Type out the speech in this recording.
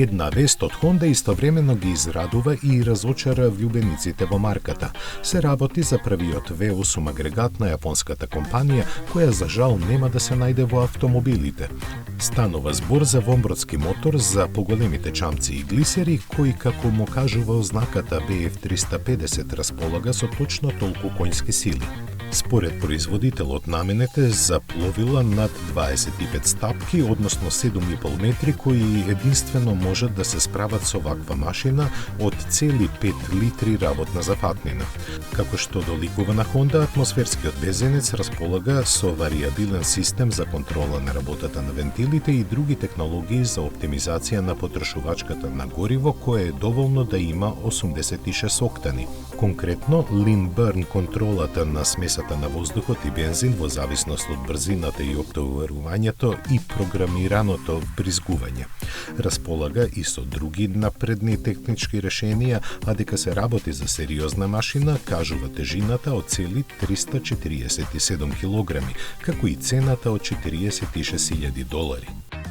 Една вест од Honda истовремено ги израдува и разочара влюбениците во марката. Се работи за првиот V8 агрегат на јапонската компанија, која за жал нема да се најде во автомобилите. Станува збор за вонбродски мотор за поголемите чамци и глисери, кој, како му кажува ознаката BF350, располага со точно толку коњски сили. Според производителот наменете за пловила над 25 стапки, односно 7,5 метри, кои единствено можат да се справат со ваква машина од цели 5 литри работна зафатнина. Како што доликува на Honda, атмосферскиот безенец располага со варијабилен систем за контрола на работата на вентилите и други технологии за оптимизација на потрошувачката на гориво, кое е доволно да има 86 октани. Конкретно, Lean Burn контролата на смесата на воздухот и бензин во зависност од брзината и оптоварувањето и програмираното бризгување. Располага и со други напредни технички решенија, а дека се работи за сериозна машина, кажува тежината од цели 347 килограми, како и цената од $46,000.